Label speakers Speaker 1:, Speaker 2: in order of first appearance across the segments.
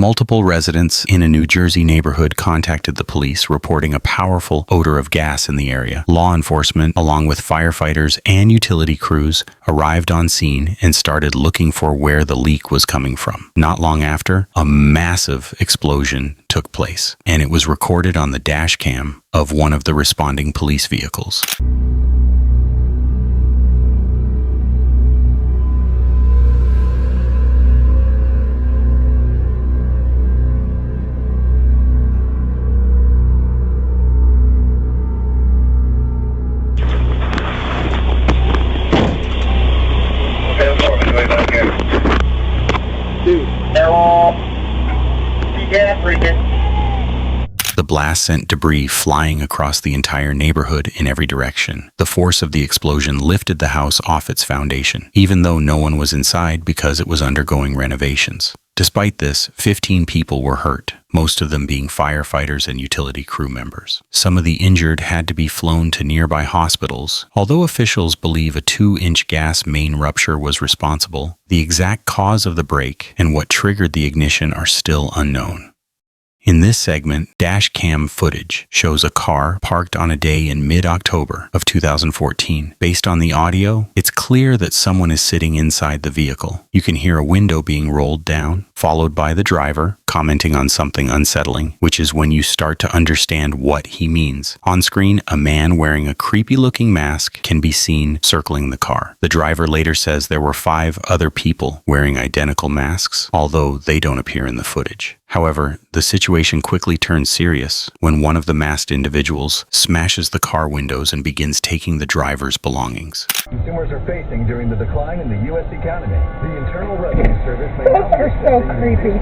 Speaker 1: Multiple residents in a New Jersey neighborhood contacted the police, reporting a powerful odor of gas in the area. Law enforcement, along with firefighters and utility crews, arrived on scene and started looking for where the leak was coming from. Not long after, a massive explosion took place, and it was recorded on the dashcam of one of the responding police vehicles. The blast sent debris flying across the entire neighborhood in every direction. The force of the explosion lifted the house off its foundation, even though no one was inside because it was undergoing renovations. Despite this, 15 people were hurt, most of them being firefighters and utility crew members. Some of the injured had to be flown to nearby hospitals. Although officials believe a 2-inch gas main rupture was responsible, the exact cause of the break and what triggered the ignition are still unknown. In this segment, dashcam footage shows a car parked on a day in mid-October of 2014. Based on the audio, it's clear that someone is sitting inside the vehicle. You can hear a window being rolled down, followed by the driver commenting on something unsettling, which is when you start to understand what he means. On screen, a man wearing a creepy-looking mask can be seen circling the car. The driver later says there were 5 other people wearing identical masks, although they don't appear in the footage. However, the situation quickly turns serious when one of the masked individuals smashes the car windows and begins taking the driver's belongings.
Speaker 2: Consumers are facing during the decline in the U.S. economy. The Internal Revenue Service may
Speaker 3: Those are so creepy.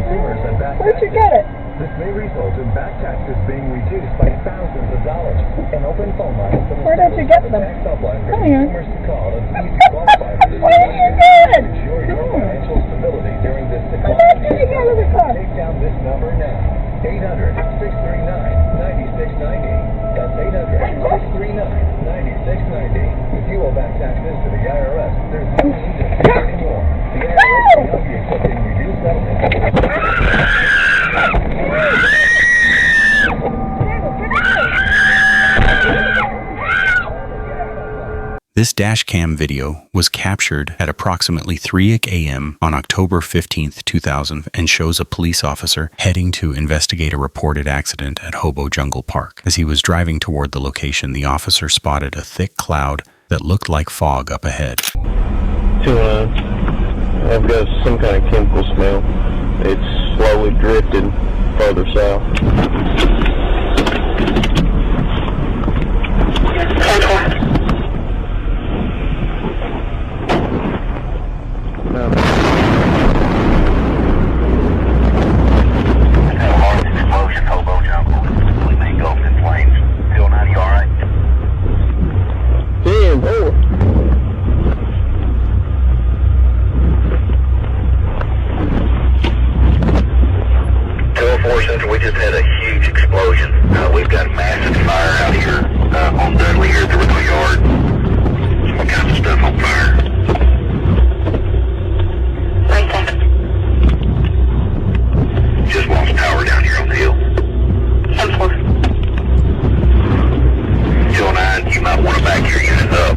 Speaker 2: consumers and back
Speaker 3: Where'd you get it?
Speaker 2: This may result in back taxes being reduced by thousands of dollars. An open phone line from
Speaker 3: Where did you get them?
Speaker 2: tax helpline for
Speaker 3: Come here.
Speaker 2: consumers to call and please qualify for this.
Speaker 3: What are you doing?
Speaker 2: Ensure your financial stability during this
Speaker 3: What
Speaker 2: decline.
Speaker 3: did you get out of the car?
Speaker 2: Take down this number now. 800-639-9690. That's 800-639-9690. If you owe back taxes to the IRS, there's no need to pay anymore. The IRS will not be accepting reduced settlements.
Speaker 1: This dashcam video was captured at approximately 3 a.m. on October 15, 2000, and shows a police officer heading to investigate a reported accident at Hobo Jungle Park. As he was driving toward the location, the officer spotted a thick cloud that looked like fog up ahead.
Speaker 4: 209. I've got some kind of chemical smell. It's slowly drifting further south.
Speaker 5: We just had a huge explosion. We've got a massive fire out here on Dudley here at the rental yard. All kinds of stuff on fire. Right there. Just lost power down here on the hill. 10-4. 209, you might want to back your unit up.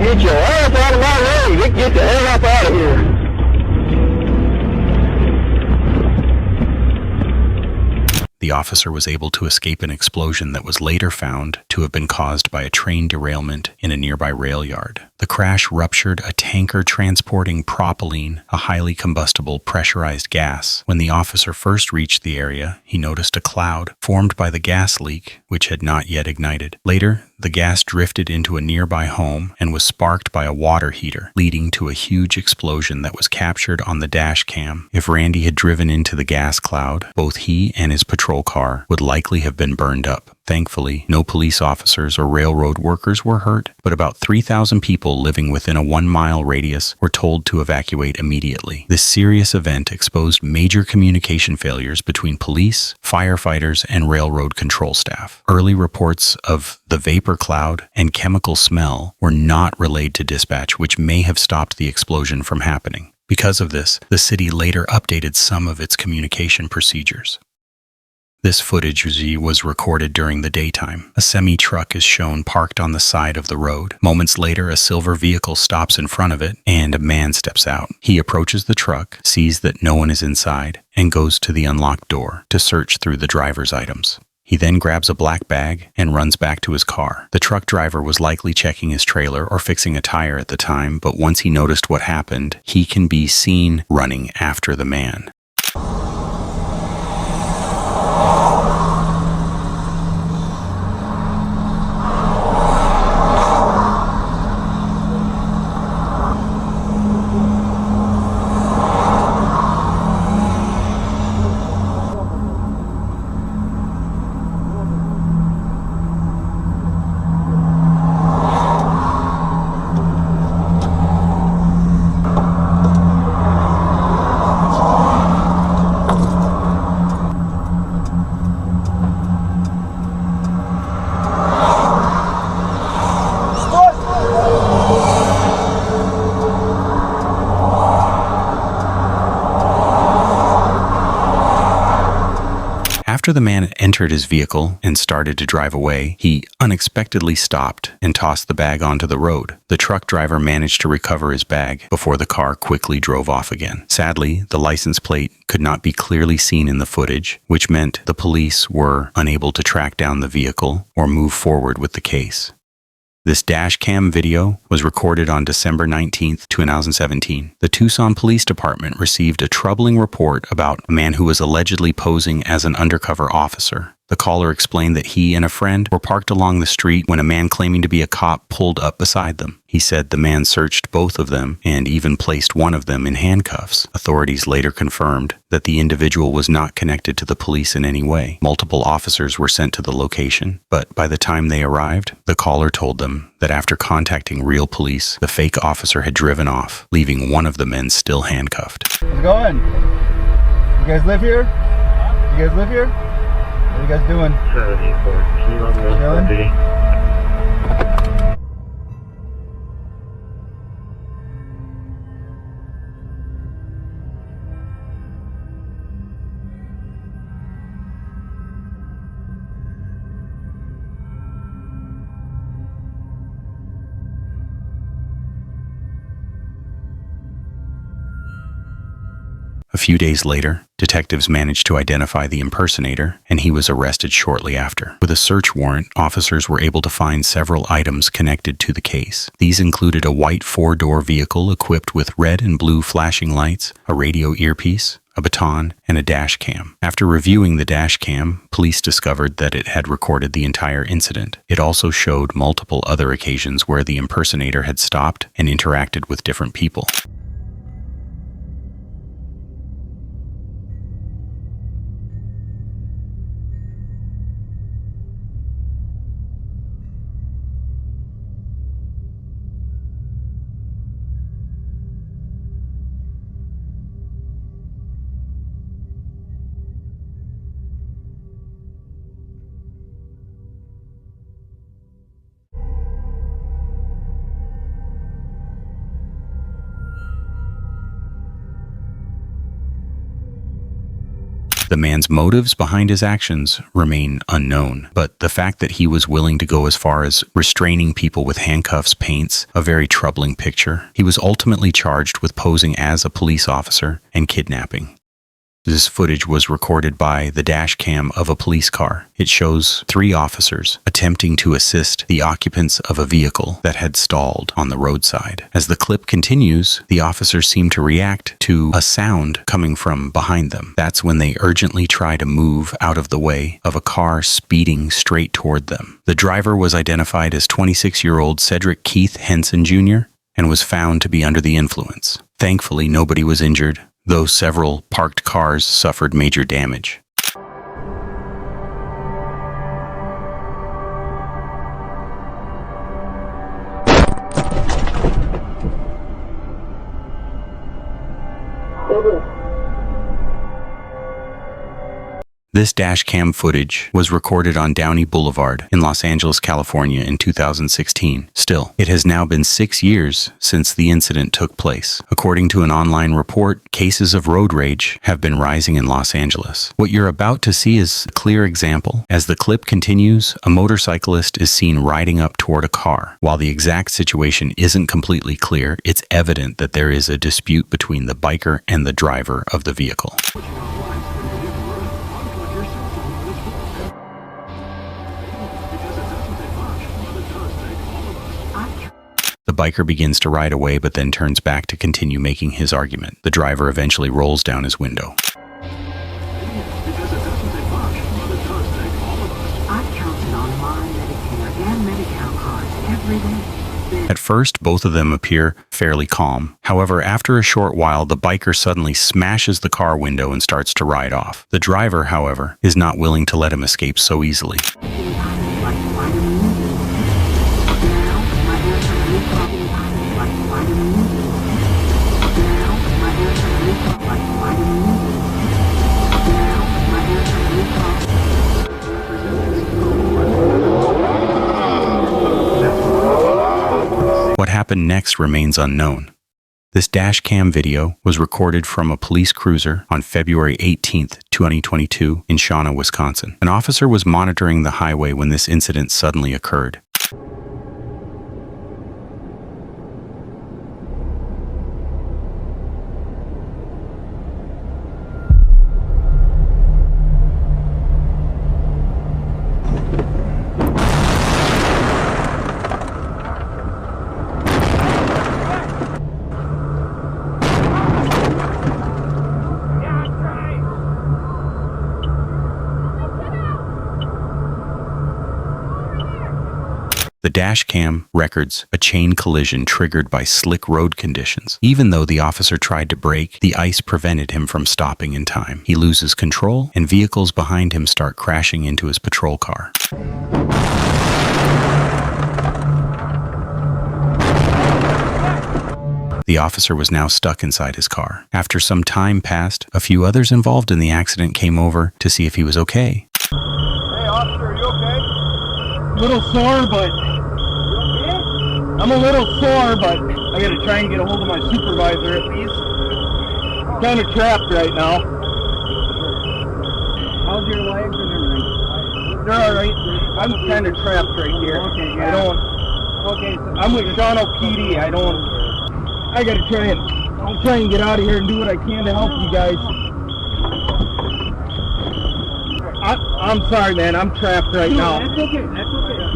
Speaker 4: Get your ass out of my road! Get the hell up out of here!
Speaker 1: The officer was able to escape an explosion that was later found to have been caused by a train derailment in a nearby rail yard. The crash ruptured a tanker transporting propylene, a highly combustible pressurized gas. When the officer first reached the area, he noticed a cloud formed by the gas leak, which had not yet ignited. Later, the gas drifted into a nearby home and was sparked by a water heater, leading to a huge explosion that was captured on the dash cam. If Randy had driven into the gas cloud, both he and his patrol car would likely have been burned up. Thankfully, no police officers or railroad workers were hurt, but about 3,000 people living within a 1-mile radius were told to evacuate immediately. This serious event exposed major communication failures between police, firefighters, and railroad control staff. Early reports of the vapor cloud and chemical smell were not relayed to dispatch, which may have stopped the explosion from happening. Because of this, the city later updated some of its communication procedures. This footage was recorded during the daytime. A semi-truck is shown parked on the side of the road. Moments later, a silver vehicle stops in front of it, and a man steps out. He approaches the truck, sees that no one is inside, and goes to the unlocked door to search through the driver's items. He then grabs a black bag and runs back to his car. The truck driver was likely checking his trailer or fixing a tire at the time, but once he noticed what happened, he can be seen running after the man. After the man entered his vehicle and started to drive away, he unexpectedly stopped and tossed the bag onto the road. The truck driver managed to recover his bag before the car quickly drove off again. Sadly, the license plate could not be clearly seen in the footage, which meant the police were unable to track down the vehicle or move forward with the case. This Dashcam video was recorded on December 19, 2017. The Tucson Police Department received a troubling report about a man who was allegedly posing as an undercover officer. The caller explained that he and a friend were parked along the street when a man claiming to be a cop pulled up beside them. He said the man searched both of them and even placed one of them in handcuffs. Authorities later confirmed that the individual was not connected to the police in any way. Multiple officers were sent to the location, but by the time they arrived, the caller told them that after contacting real police, the fake officer had driven off, leaving one of the men still handcuffed.
Speaker 6: How's it going? You guys live here? You guys live here? What are you guys doing? Chilling?
Speaker 1: A few days later, detectives managed to identify the impersonator, and he was arrested shortly after. With a search warrant, officers were able to find several items connected to the case. These included a white 4-door vehicle equipped with red and blue flashing lights, a radio earpiece, a baton, and a dash cam. After reviewing the dash cam, police discovered that it had recorded the entire incident. It also showed multiple other occasions where the impersonator had stopped and interacted with different people. The man's motives behind his actions remain unknown, but the fact that he was willing to go as far as restraining people with handcuffs paints a very troubling picture. He was ultimately charged with posing as a police officer and kidnapping. This footage was recorded by the dash cam of a police car. It shows 3 officers attempting to assist the occupants of a vehicle that had stalled on the roadside. As the clip continues, the officers seem to react to a sound coming from behind them. That's when they urgently try to move out of the way of a car speeding straight toward them. The driver was identified as 26-year-old Cedric Keith Henson Jr. and was found to be under the influence. Thankfully, nobody was injured, though several parked cars suffered major damage. This dash cam footage was recorded on Downey Boulevard in Los Angeles, California in 2016. Still, it has now been 6 years since the incident took place. According to an online report, cases of road rage have been rising in Los Angeles. What you're about to see is a clear example. As the clip continues, a motorcyclist is seen riding up toward a car. While the exact situation isn't completely clear, it's evident that there is a dispute between the biker and the driver of the vehicle. The biker begins to ride away but then turns back to continue making his argument. The driver eventually rolls down his window. At first, both of them appear fairly calm. However, after a short while, the biker suddenly smashes the car window and starts to ride off. The driver, however, is not willing to let him escape so easily. What happened next remains unknown. This dash cam video was recorded from a police cruiser on February 18, 2022 in Shawnee, Wisconsin. An officer was monitoring the highway when this incident suddenly occurred. The dash cam records a chain collision triggered by slick road conditions. Even though the officer tried to brake, the ice prevented him from stopping in time. He loses control, and vehicles behind him start crashing into his patrol car. The officer was now stuck inside his car. After some time passed, a few others involved in the accident came over to see if he was okay.
Speaker 6: Hey, officer, are you okay?
Speaker 7: A little sore, but I'm a little sore, but I gotta try and get a hold of my supervisor at least. Kind of trapped right now.
Speaker 3: How's your legs and everything?
Speaker 7: They're all right. I'm kind of trapped right here.
Speaker 3: Okay, yeah.
Speaker 7: I don't.
Speaker 3: Okay, so
Speaker 7: I'm with Shawnee PD. I gotta try and. I'll try and get out of here and do what I can to help you guys. I'm sorry, man. I'm trapped right now.
Speaker 3: That's okay. That's okay.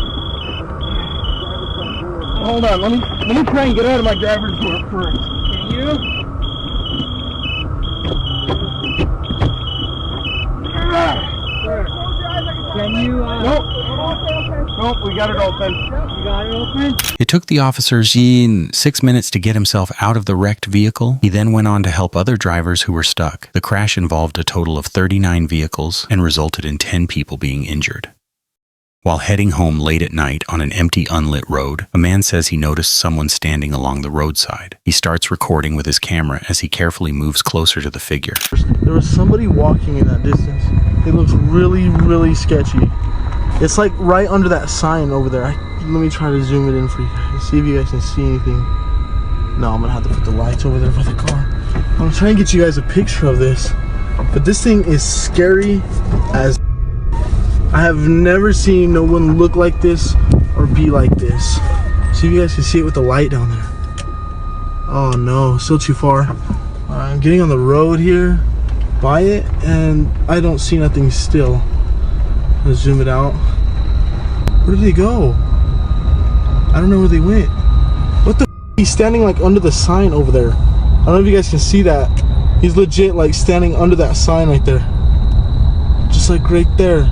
Speaker 7: Hold on. Let me try and get out of my driver's door first.
Speaker 3: Can you? Can you?
Speaker 7: Nope. Nope. We got it open.
Speaker 3: You got it open?
Speaker 1: It took the officers 6 minutes to get himself out of the wrecked vehicle. He then went on to help other drivers who were stuck. The crash involved a total of 39 vehicles and resulted in 10 people being injured. While heading home late at night on an empty, unlit road, a man says he noticed someone standing along the roadside. He starts recording with his camera as he carefully moves closer to the figure.
Speaker 8: There was somebody walking in that distance. It looks really, really sketchy. It's like right under that sign over there. Let me try to zoom it in for you guys. See if you guys can see anything. No, I'm gonna have to put the lights over there for the car. I'm trying to get you guys a picture of this. But this thing is scary as I have never seen no one look like this or be like this. See if you guys can see it with the light down there. Oh no, still too far. I'm getting on the road here by it and I don't see nothing still. I'm gonna zoom it out. Where did they go? I don't know where they went. What the f? He's standing like under the sign over there. I don't know if you guys can see that. He's legit like standing under that sign right there. Just like right there.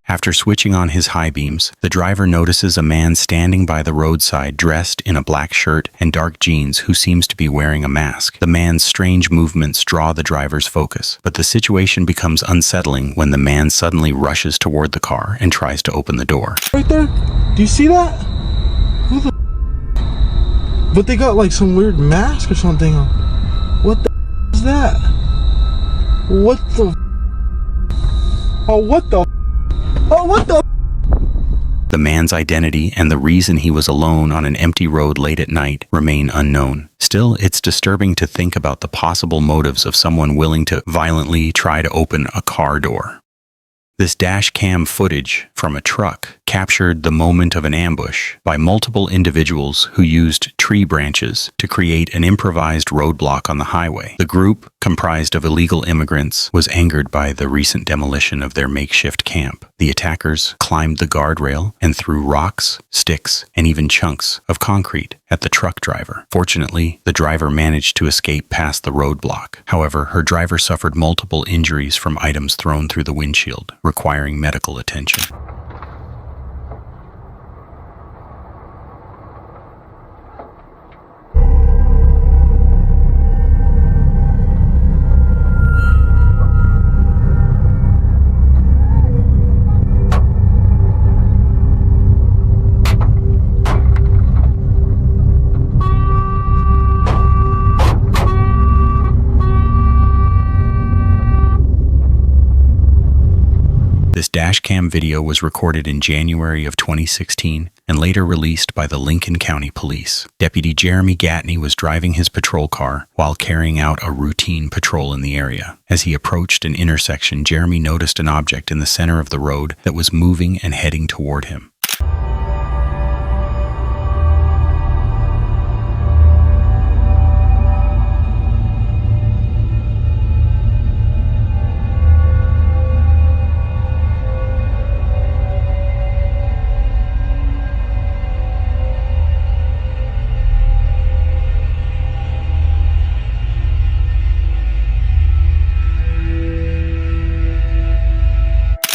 Speaker 1: After switching on his high beams, the driver notices a man standing by the roadside dressed in a black shirt and dark jeans who seems to be wearing a mask. The man's strange movements draw the driver's focus, but the situation becomes unsettling when the man suddenly rushes toward the car and tries to open the door.
Speaker 8: Right there? Do you see that? Who the f? But they got like some weird mask or something on. What the f is that? What the f? Oh, what the? Oh, what the?
Speaker 1: The man's identity and the reason he was alone on an empty road late at night remain unknown. Still, it's disturbing to think about the possible motives of someone willing to violently try to open a car door. This dash cam footage from a truck captured the moment of an ambush by multiple individuals who used tree branches to create an improvised roadblock on the highway. The group, comprised of illegal immigrants, was angered by the recent demolition of their makeshift camp. The attackers climbed the guardrail and threw rocks, sticks, and even chunks of concrete at the truck driver. Fortunately, the driver managed to escape past the roadblock. However, her driver suffered multiple injuries from items thrown through the windshield, requiring medical attention. This dashcam video was recorded in January of 2016 and later released by the Lincoln County Police. Deputy Jeremy Gatney was driving his patrol car while carrying out a routine patrol in the area. As he approached an intersection, Jeremy noticed an object in the center of the road that was moving and heading toward him.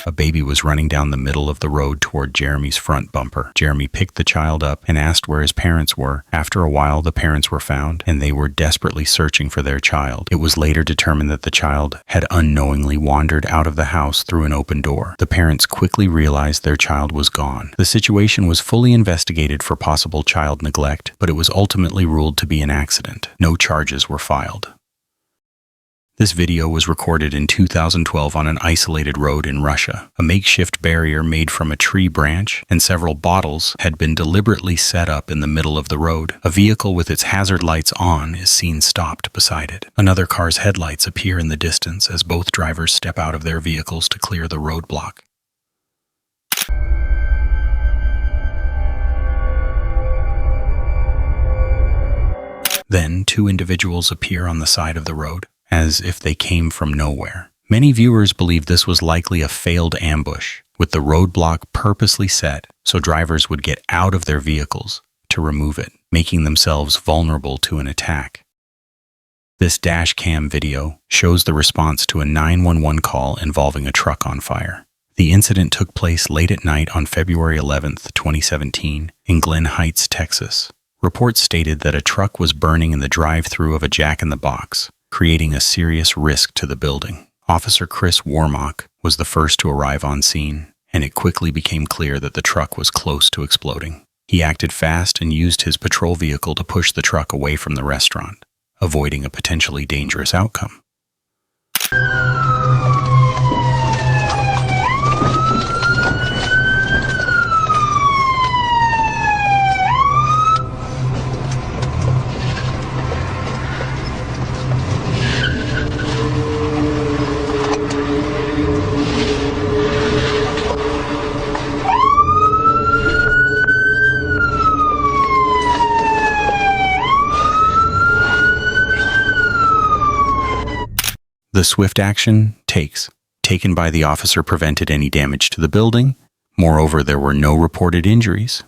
Speaker 1: A baby was running down the middle of the road toward Jeremy's front bumper. Jeremy picked the child up and asked where his parents were. After a while, the parents were found, and they were desperately searching for their child. It was later determined that the child had unknowingly wandered out of the house through an open door. The parents quickly realized their child was gone. The situation was fully investigated for possible child neglect, but it was ultimately ruled to be an accident. No charges were filed. This video was recorded in 2012 on an isolated road in Russia. A makeshift barrier made from a tree branch and several bottles had been deliberately set up in the middle of the road. A vehicle with its hazard lights on is seen stopped beside it. Another car's headlights appear in the distance as both drivers step out of their vehicles to clear the roadblock. Then, two individuals appear on the side of the road, as if they came from nowhere. Many viewers believe this was likely a failed ambush, with the roadblock purposely set so drivers would get out of their vehicles to remove it, making themselves vulnerable to an attack. This dash cam video shows the response to a 911 call involving a truck on fire. The incident took place late at night on February 11, 2017, in Glen Heights, Texas. Reports stated that a truck was burning in the drive-thru of a Jack in the Box, creating a serious risk to the building. Officer Chris Warmock was the first to arrive on scene, and it quickly became clear that the truck was close to exploding. He acted fast and used his patrol vehicle to push the truck away from the restaurant, avoiding a potentially dangerous outcome. The swift action taken by the officer prevented any damage to the building. Moreover, there were no reported injuries.